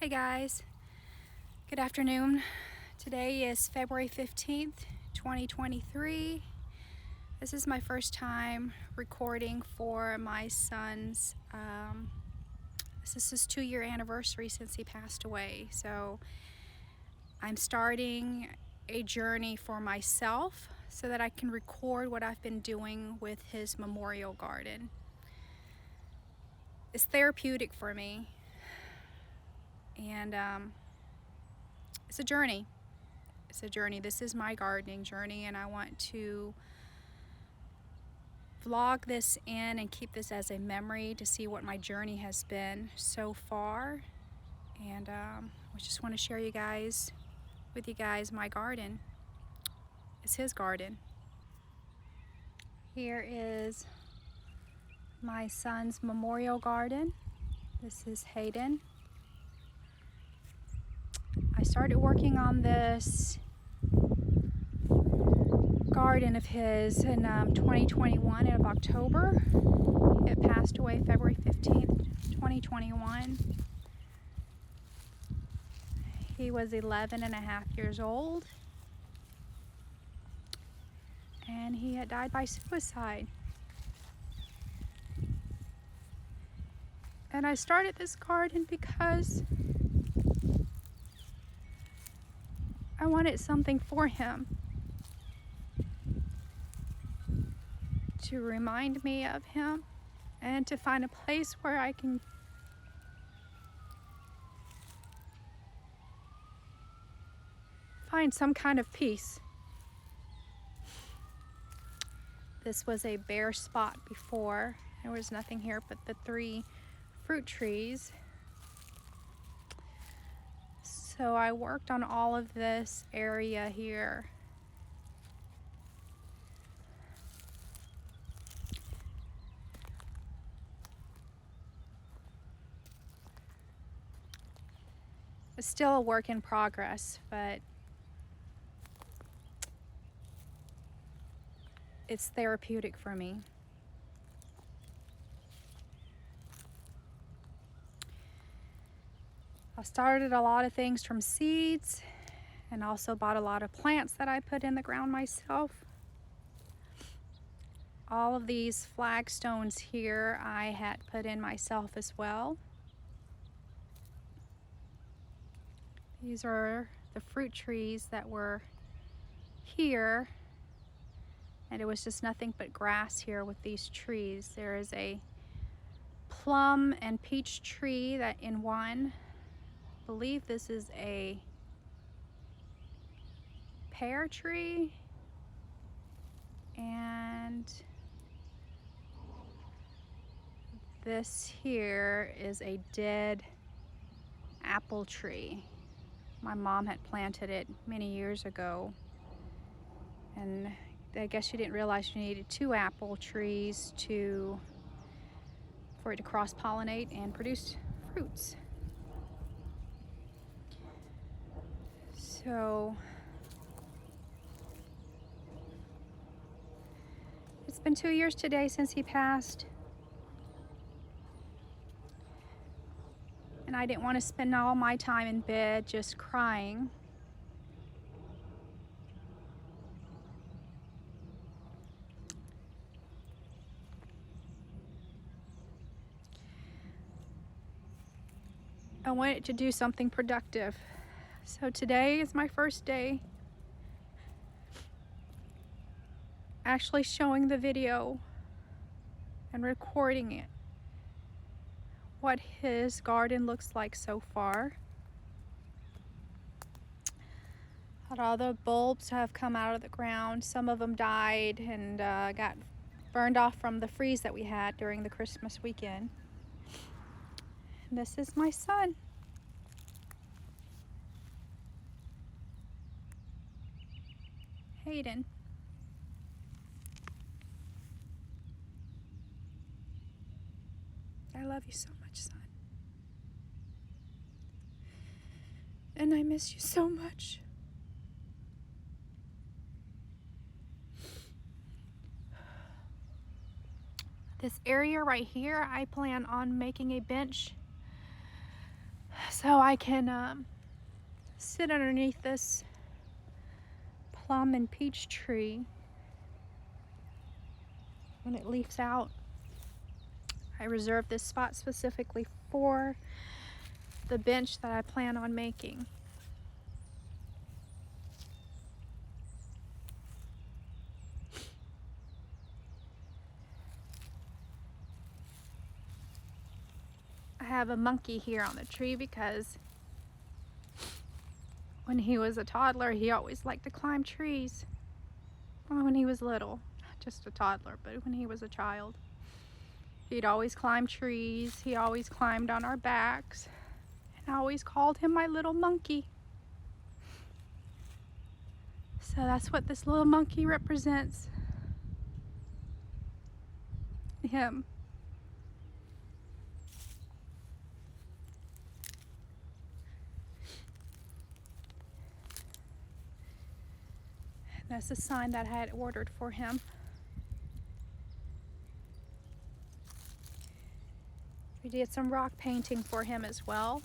Hey guys, good afternoon. Today is February 15th, 2023. This is my first time recording for my son's, this is his 2-year anniversary since he passed away. So I'm starting a journey for myself so that I can record what I've been doing with his memorial garden. It's therapeutic for me, and it's a journey. It's a journey. This is my gardening journey, and I want to vlog this in and keep this as a memory to see what my journey has been so far. And I just want to share with you guys my garden. It's his garden. Here is my son's memorial garden. This is Hayden. I started working on this garden of his in 2021 in October. It passed away February 15th, 2021. He was 11 and a half years old, and he had died by suicide. And I started this garden because I wanted something for him to remind me of him and to find a place where I can find some kind of peace. This was a bare spot before. There was nothing here but the 3 fruit trees. So I worked on all of this area here. It's still a work in progress, but it's therapeutic for me. I started a lot of things from seeds and also bought a lot of plants that I put in the ground myself. All of these flagstones here I had put in myself as well. These are the fruit trees that were here, and it was just nothing but grass here with these trees. There is a plum and peach tree that in one, I believe this is a pear tree, and this here is a dead apple tree. My mom had planted it many years ago, and I guess she didn't realize she needed 2 apple trees for it to cross-pollinate and produce fruits. So it's been 2 years today since he passed, and I didn't want to spend all my time in bed just crying. I wanted to do something productive. So today is my first day actually showing the video and recording it, what his garden looks like so far. All the bulbs have come out of the ground. Some of them died and got burned off from the freeze that we had during the Christmas weekend. And this is my son. Hayden. I love you so much, son. And I miss you so much. This area right here, I plan on making a bench so I can sit underneath this plum and peach tree when it leaves out. I reserved this spot specifically for the bench that I plan on making. I have a monkey here on the tree because when he was a toddler, he always liked to climb trees. Well, when he was little, just a toddler, but when he was a child, he'd always climb trees. He always climbed on our backs, and I always called him my little monkey. So that's what this little monkey represents. Him. That's a sign that I had ordered for him. We did some rock painting for him as well.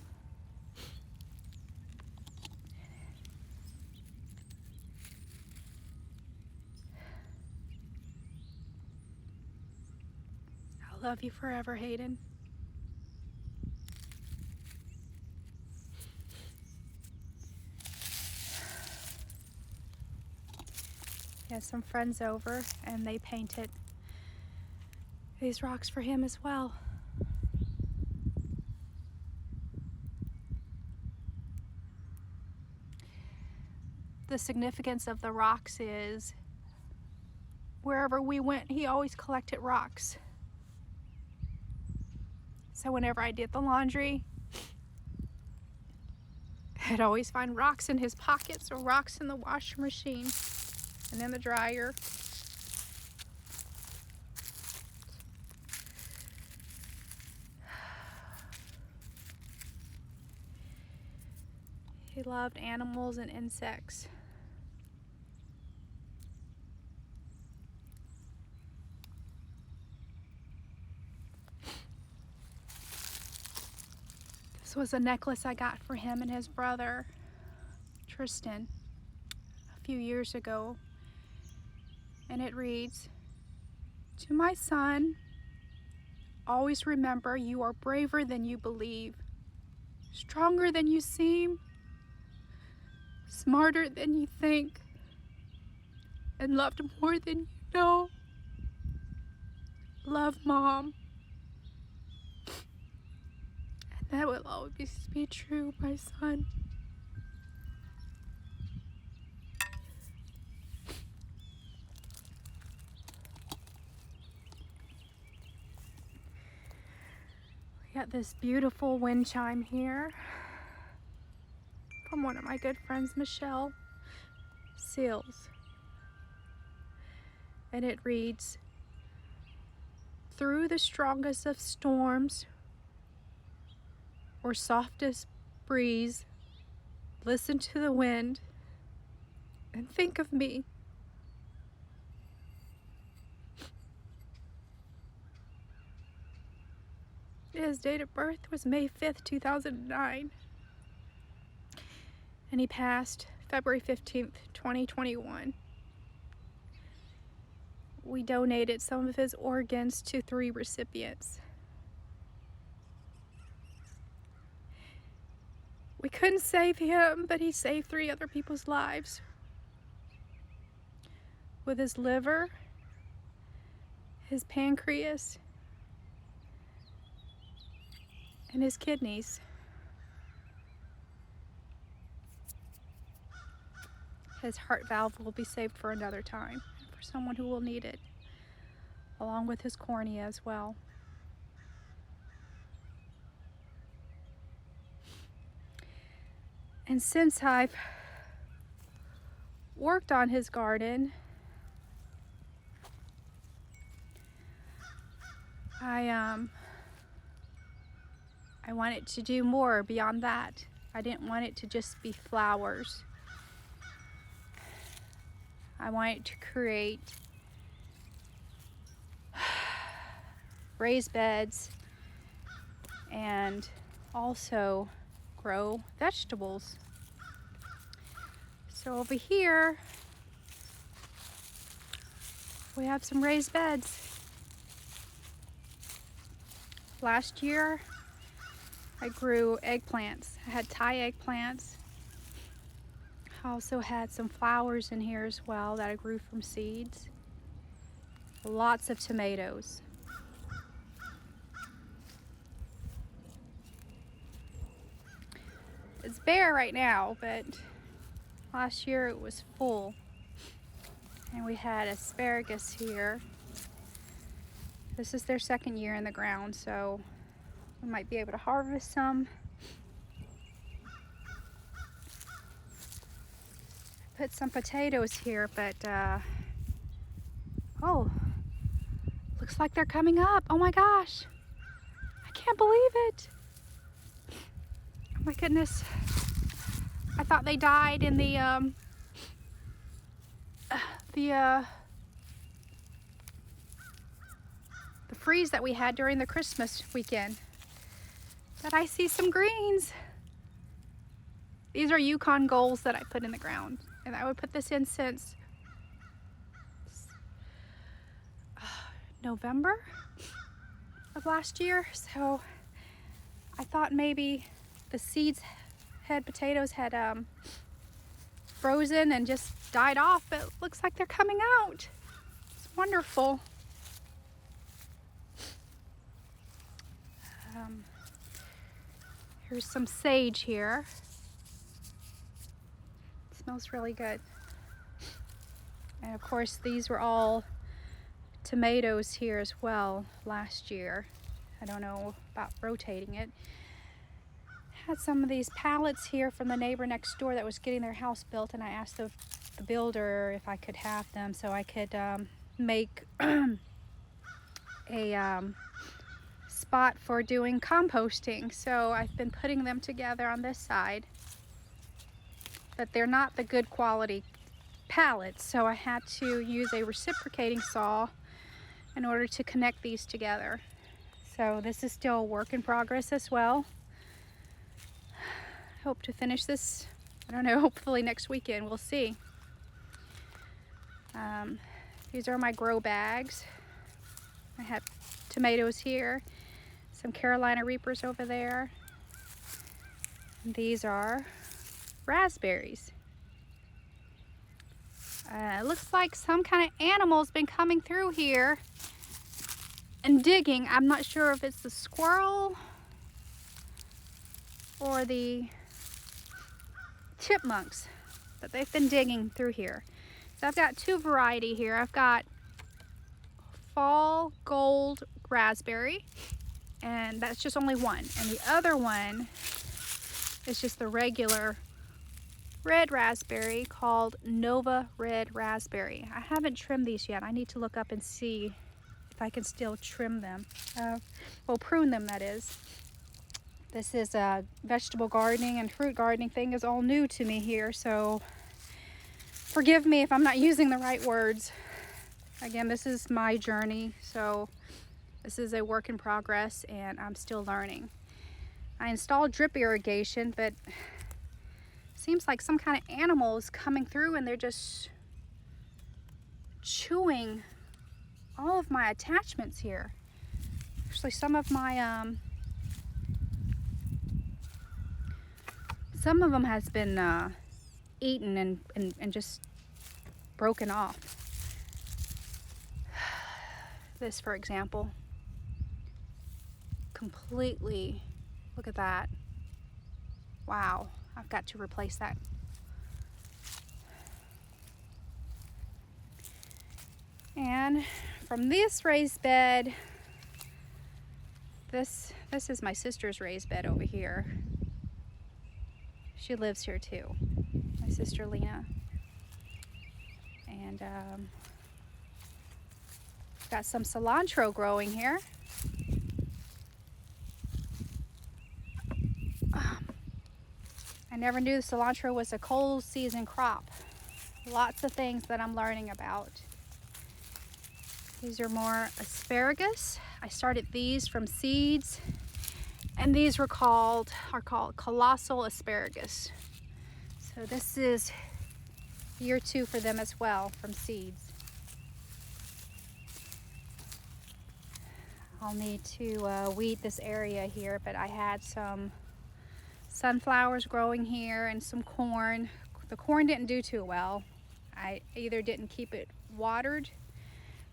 I'll love you forever, Hayden. He has some friends over and they painted these rocks for him as well. The significance of the rocks is wherever we went, he always collected rocks. So whenever I did the laundry, I'd always find rocks in his pockets or rocks in the washing machine and in the dryer. He loved animals and insects. This was a necklace I got for him and his brother, Tristan, a few years ago. And it reads, "To my son, always remember you are braver than you believe, stronger than you seem, smarter than you think, and loved more than you know. Love, Mom." And that will always be true, my son. We got this beautiful wind chime here from one of my good friends, Michelle Seals. And it reads, "Through the strongest of storms or softest breeze, listen to the wind and think of me." His date of birth was May 5th, 2009. And he passed February 15th, 2021. We donated some of his organs to 3 recipients. We couldn't save him, but he saved 3 other people's lives. With his liver, his pancreas, and his kidneys. His heart valve will be saved for another time, for someone who will need it, along with his cornea as well. And since I've worked on his garden, I wanted to do more beyond that. I didn't want it to just be flowers. I wanted to create raised beds and also grow vegetables. So over here, we have some raised beds. Last year, I grew eggplants. I had Thai eggplants. I also had some flowers in here as well that I grew from seeds. Lots of tomatoes. It's bare right now, but last year it was full. And we had asparagus here. This is their second year in the ground, so we might be able to harvest some. Put some potatoes here, but oh, looks like they're coming up. Oh my gosh, I can't believe it. Oh my goodness, I thought they died in the freeze that we had during the Christmas weekend. But I see some greens. These are Yukon Golds that I put in the ground, and I would put this in since November of last year. So I thought maybe the potatoes had frozen and just died off, but it looks like they're coming out. It's wonderful. Here's some sage here. It smells really good. And of course, these were all tomatoes here as well last year. I don't know about rotating it. Had some of these pallets here from the neighbor next door that was getting their house built, and I asked the builder if I could have them so I could make a spot for doing composting. So I've been putting them together on this side, but they're not the good quality pallets, so I had to use a reciprocating saw in order to connect these together. So this is still a work in progress as well. Hope to finish this, I don't know, hopefully next weekend, we'll see. These are my grow bags. I have tomatoes here, some Carolina Reapers over there. And these are raspberries. It looks like some kind of animal's been coming through here and digging. I'm not sure if it's the squirrel or the chipmunks, but they've been digging through here. So I've got two variety here. I've got fall gold raspberry, and that's just only one. And the other one is just the regular red raspberry called Nova Red Raspberry. I haven't trimmed these yet. I need to look up and see if I can still trim them. Well, prune them, that is. This is vegetable gardening and fruit gardening thing is all new to me here, so forgive me if I'm not using the right words. Again, this is my journey, so this is a work in progress and I'm still learning. I installed drip irrigation, but seems like some kind of animal is coming through and they're just chewing all of my attachments here. Actually, some of them has been eaten and just broken off. This, for example, completely, look at that. Wow, I've got to replace that. And from this raised bed, this is my sister's raised bed over here. She lives here too, my sister Lena. And got some cilantro growing here. I never knew cilantro was a cold season crop. Lots of things that I'm learning about. These are more asparagus. I started these from seeds And these are called colossal asparagus. So this is year 2 for them as well, from seeds. I'll need to weed this area here, but I had some sunflowers growing here and some corn. The corn didn't do too well. I either didn't keep it watered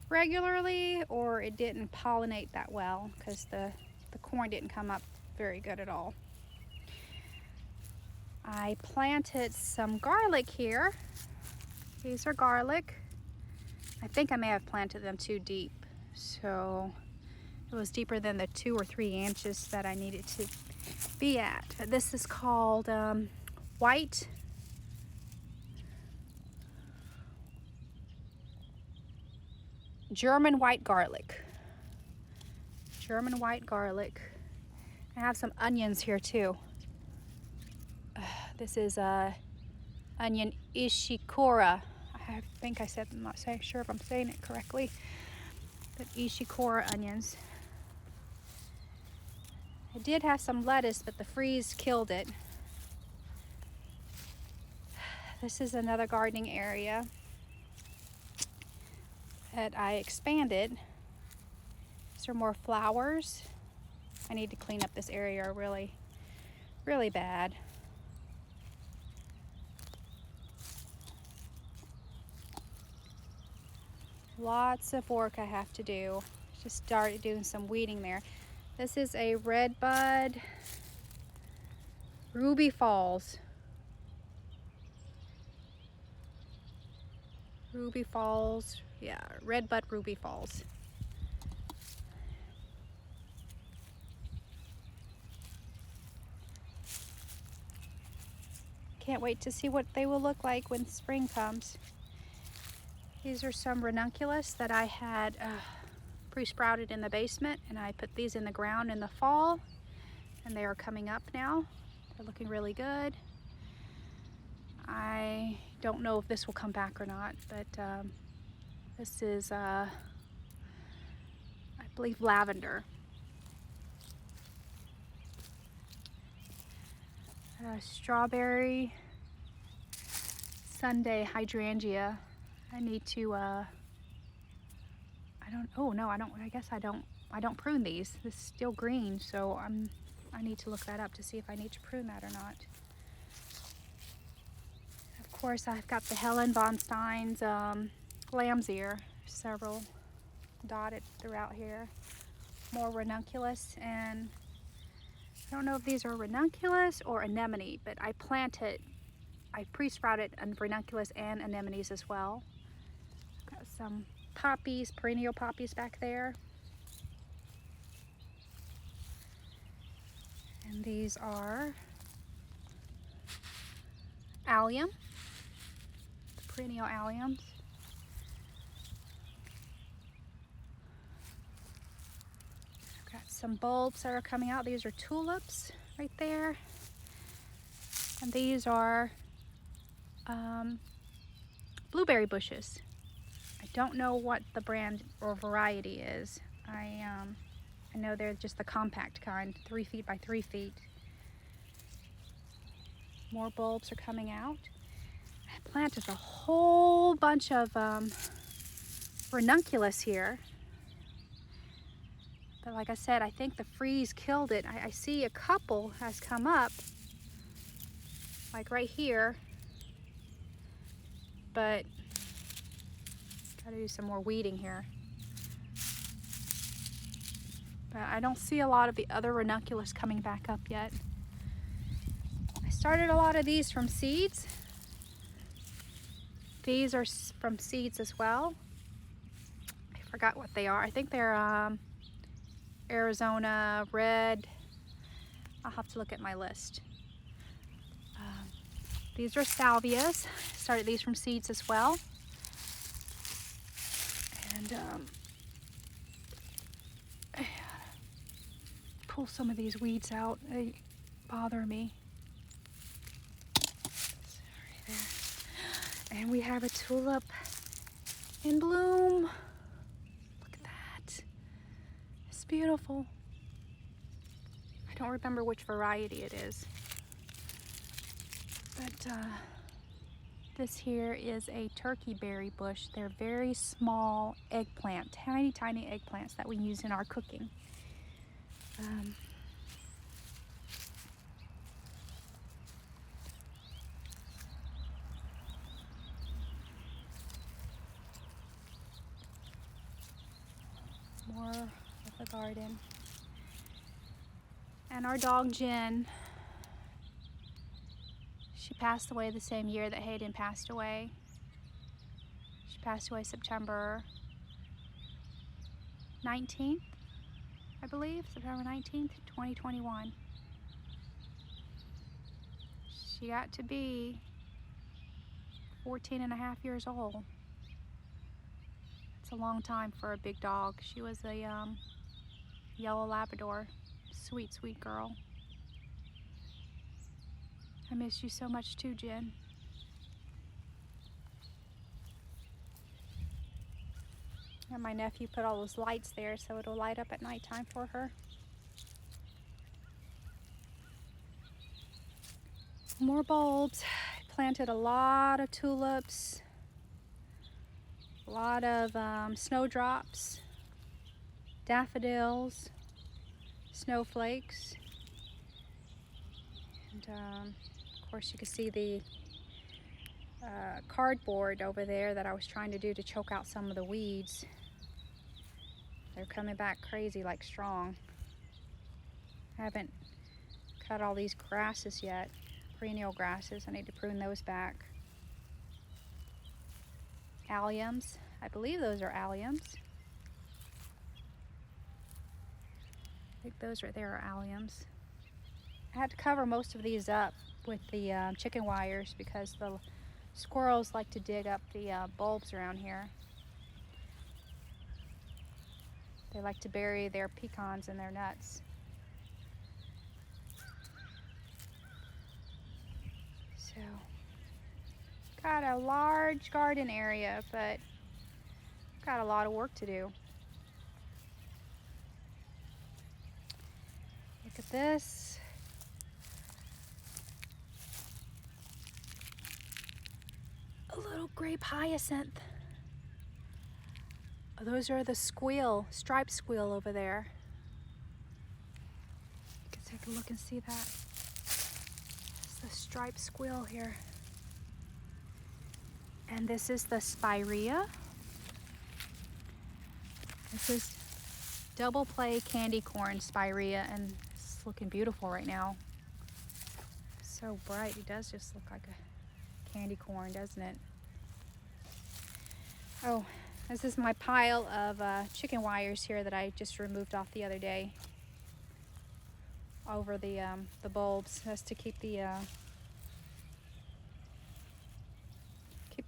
regularly or it didn't pollinate that well, because the corn didn't come up very good at all. I planted some garlic here. These are garlic. I think I may have planted them too deep, so it was deeper than the 2 or 3 inches that I needed to be at. But this is called German white garlic. German white garlic. I have some onions here too. This is onion ishikura. I think I said, I'm not sure if I'm saying it correctly, but ishikura onions. I did have some lettuce, but the freeze killed it. This is another gardening area that I expanded. These are more flowers. I need to clean up this area really, really bad. Lots of work I have to do. Just started doing some weeding there. This is a red bud Ruby Falls. Ruby Falls, yeah, red bud Ruby Falls. Can't wait to see what they will look like when spring comes. These are some ranunculus that I had pre-sprouted in the basement, and I put these in the ground in the fall, and they are coming up now. They're looking really good. I don't know if this will come back or not, but this is, I believe, lavender. Strawberry Sunday hydrangea. I need to, I guess I don't prune these. This is still green, so I need to look that up to see if I need to prune that or not. Of course, I've got the Helen von Stein's lamb's ear, several dotted throughout here. More ranunculus, and I don't know if these are ranunculus or anemone, but I pre-sprouted ranunculus and anemones as well. Got some poppies, perennial poppies back there. And these are allium, the perennial alliums. I've got some bulbs that are coming out. These are tulips right there. And these are blueberry bushes. I don't know what the brand or variety is. I know they're just the compact kind, 3 feet by 3 feet. More bulbs are coming out. I planted a whole bunch of ranunculus here. But like I said, I think the freeze killed it. I see a couple has come up, like right here. But gotta do some more weeding here. But I don't see a lot of the other ranunculus coming back up yet. I started a lot of these from seeds. These are from seeds as well. I forgot what they are. I think they're Arizona red. I'll have to look at my list. These are salvias. Started these from seeds as well. And pull some of these weeds out. They bother me. Sorry there. And we have a tulip in bloom. Look at that. It's beautiful. I I don't remember which variety it is. But this here is a turkey berry bush. They're very small eggplant, tiny, tiny eggplants that we use in our cooking. More of the garden. And our dog Jen, she passed away the same year that Hayden passed away. She passed away September 19th, I believe, September 19th, 2021. She got to be 14 and a half years old. It's a long time for a big dog. She was a yellow Labrador. Sweet, sweet girl. I miss you so much too, Jen. And my nephew put all those lights there so it'll light up at nighttime for her. More bulbs. I planted a lot of tulips, a lot of snowdrops, daffodils, snowflakes, and of course you can see the cardboard over there that I was trying to do to choke out some of the weeds. They're coming back crazy, like strong. I haven't cut all these grasses yet, perennial grasses. I need to prune those back. Alliums, I believe those are alliums. I think those right there are alliums. I had to cover most of these up with the chicken wires because the squirrels like to dig up the bulbs around here. They like to bury their pecans and their nuts. So, got a large garden area, but got a lot of work to do. Look at this. A little grape hyacinth. Oh, those are the squeal, striped squeal over there. You can take a look and see that. It's the striped squeal here. And this is the spirea. This is double play candy corn spirea, and it's looking beautiful right now. So bright, it does just look like a candy corn, doesn't it? Oh, this is my pile of chicken wires here that I just removed off the other day over the bulbs. That's to keep the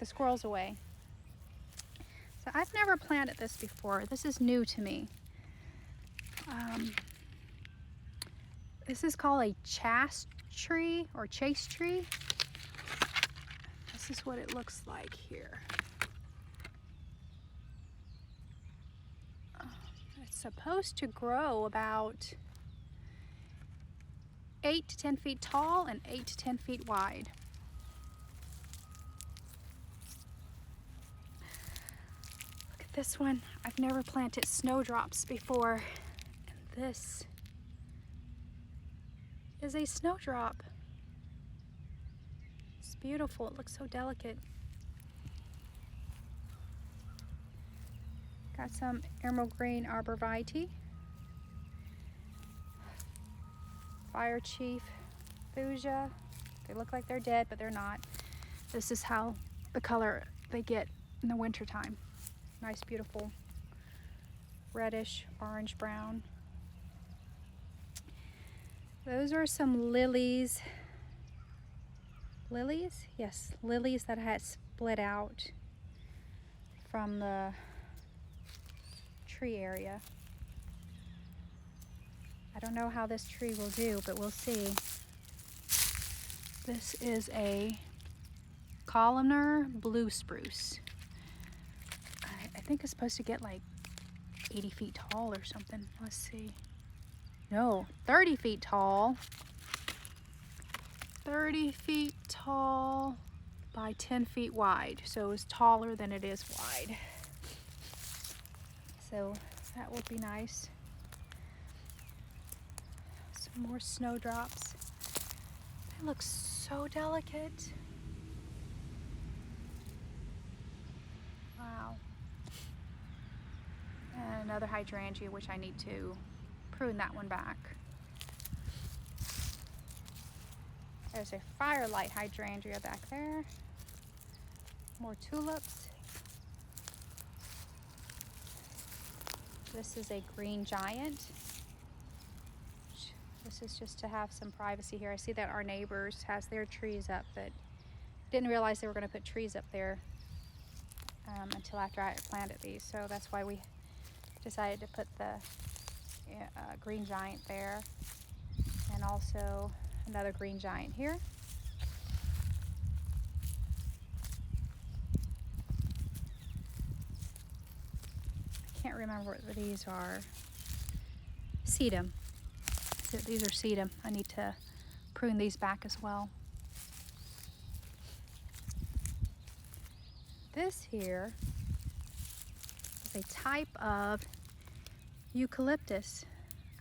squirrels away. So I've never planted this before. This is new to me. This is called a chase tree or chase tree. This is what it looks like here. It's supposed to grow about 8 to 10 feet tall and 8 to 10 feet wide. Look at this one. I've never planted snowdrops before. And this is a snowdrop. It's beautiful. It looks so delicate. Got some emerald green arborvitae, fire chief fuchsia. They look like they're dead, but they're not. This is how the color they get in the winter time. Nice, beautiful reddish, orange, brown. Those are some lilies. Lilies? Yes, lilies that I had split out from the tree area. I don't know how this tree will do, but we'll see. This is a columnar blue spruce. I think it's supposed to get like 80 feet tall or something. Let's see. no, 30 feet tall. 30 feet tall by 10 feet wide. So it's taller than it is wide. So that would be nice. Some more snowdrops. It looks so delicate. Wow. And another hydrangea, which I need to prune that one back. There's a firelight hydrangea back there. More tulips. This is a green giant. This is just to have some privacy here. I see that our neighbors has their trees up, but didn't realize they were going to put trees up there until after I planted these. So that's why we decided to put the green giant there, and also another green giant here. I can't remember what these are. Sedum. These are sedum. I need to prune these back as well. This here is a type of eucalyptus.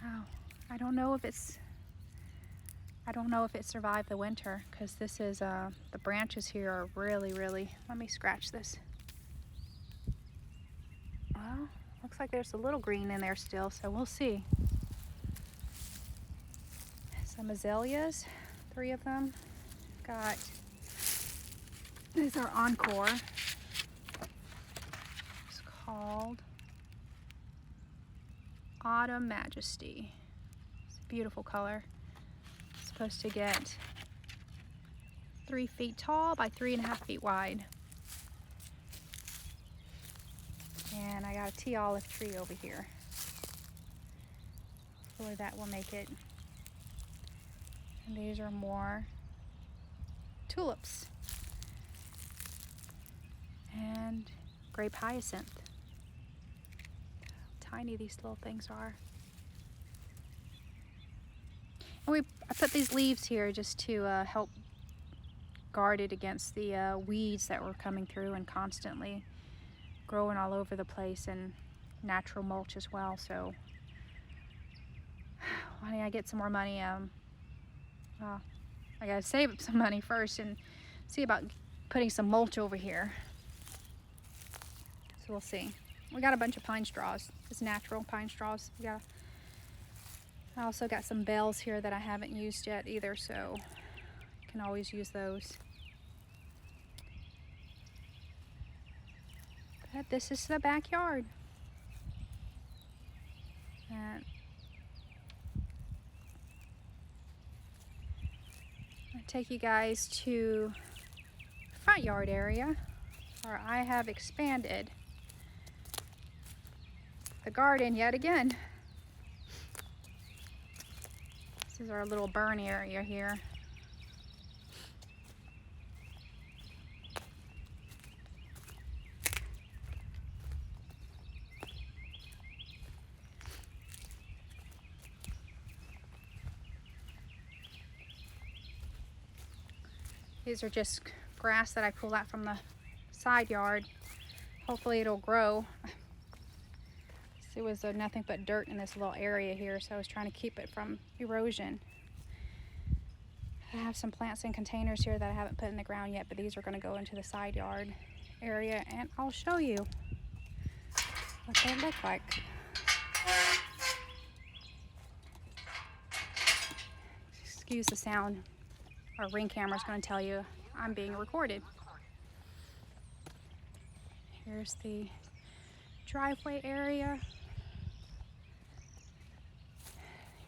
Oh, I don't know if it survived the winter, because this is the branches here are really, let me scratch this. Well, looks like there's a little green in there still, so we'll see. Some azaleas, 3 of them. Got, these are Encore. It's called Autumn Majesty. It's a beautiful color. It's supposed to get 3 feet tall by 3.5 feet wide. And I got a tea olive tree over here. Hopefully that will make it. And these are more tulips and grape hyacinth. How tiny these little things are. And I put these leaves here just to help guard it against the weeds that were coming through and constantly growing all over the place, and natural mulch as well. So when I get some more money, well, I gotta save up some money first and see about putting some mulch over here. So we'll see. We got a bunch of pine straws. It's natural pine straws. I also got some bells here that I haven't used yet either, so you can always use those. But this is the backyard. And I'll take you guys to the front yard area, where I have expanded the garden yet again. This is our little burn area here. These are just grass that I pulled out from the side yard. Hopefully it'll grow. It was nothing but dirt in this little area here, so I was trying to keep it from erosion. I have some plants in containers here that I haven't put in the ground yet, but these are going to go into the side yard area, and I'll show you what they look like. Excuse the sound. Our Ring camera is going to tell you I'm being recorded. Here's the driveway area.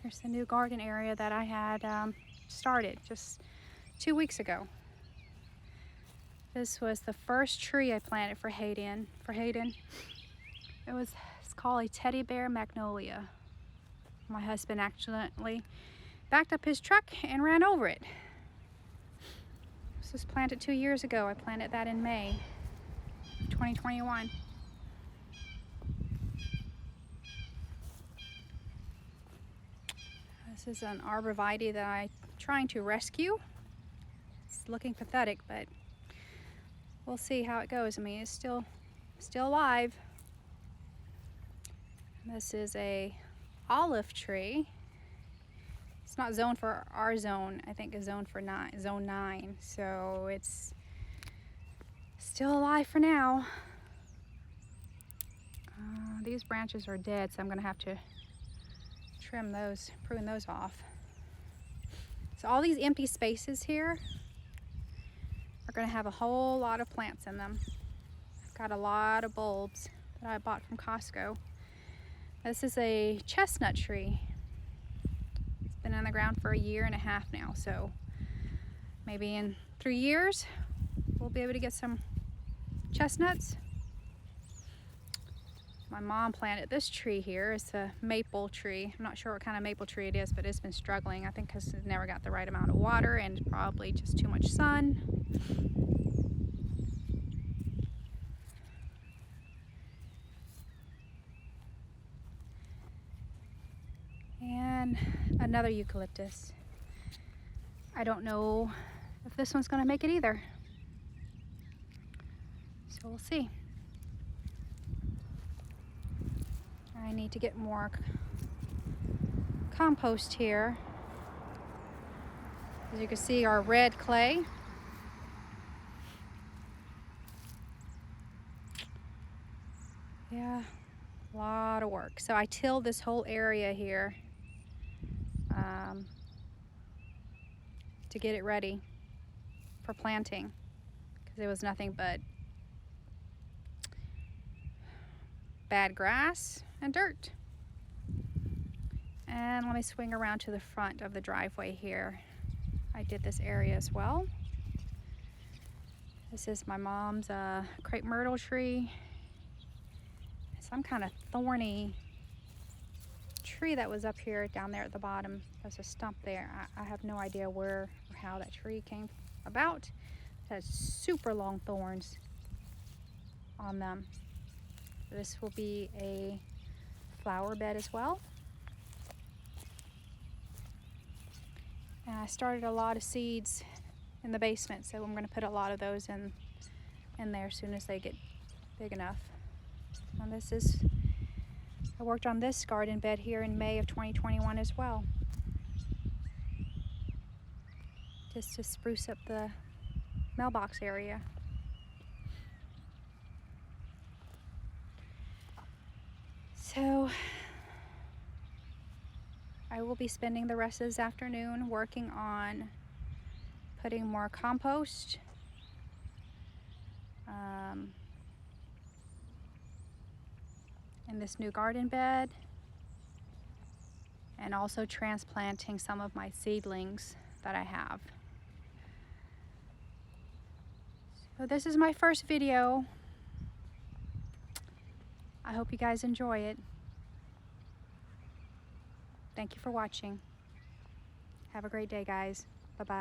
Here's the new garden area that I had started just 2 weeks ago. This was the first tree I planted for Hayden. It's called a teddy bear magnolia. My husband accidentally backed up his truck and ran over it. This was planted 2 years ago. I planted that in May 2021. This is an arborvitae that I'm trying to rescue. It's looking pathetic, but we'll see how it goes. I mean, it's still alive. This is a olive tree. It's not zoned for our zone. I think it's zoned for zone 9. So it's still alive for now. These branches are dead, so I'm gonna have to trim those, prune those off. So all these empty spaces here are gonna have a whole lot of plants in them. I've got a lot of bulbs that I bought from Costco. This is a chestnut tree. It's been in the ground for 1.5 years now, so maybe in 3 years we'll be able to get some chestnuts. My mom planted this tree here. It's a maple tree. I'm not sure what kind of maple tree it is, but it's been struggling. I think because it's never got the right amount of water and probably just too much sun. And another eucalyptus. I don't know if this one's gonna make it either. So we'll see. I need to get more compost here. As you can see, our red clay. Yeah, a lot of work. So I tilled this whole area here to get it ready for planting, because it was nothing but bad grass and dirt. And let me swing around to the front of the driveway here. I did this area as well. This is my mom's crepe myrtle tree. Some kind of thorny tree that was up here, down there at the bottom. There's a stump there. I have no idea where or how that tree came about. It has super long thorns on them. This will be a flower bed as well. And I started a lot of seeds in the basement, so I'm going to put a lot of those in there as soon as they get big enough. And this is, I worked on this garden bed here in May of 2021 as well, just to spruce up the mailbox area. So I will be spending the rest of this afternoon working on putting more compost, in this new garden bed, and also transplanting some of my seedlings that I have. So this is my first video. I hope you guys enjoy it. Thank you for watching. Have a great day, guys. Bye-bye.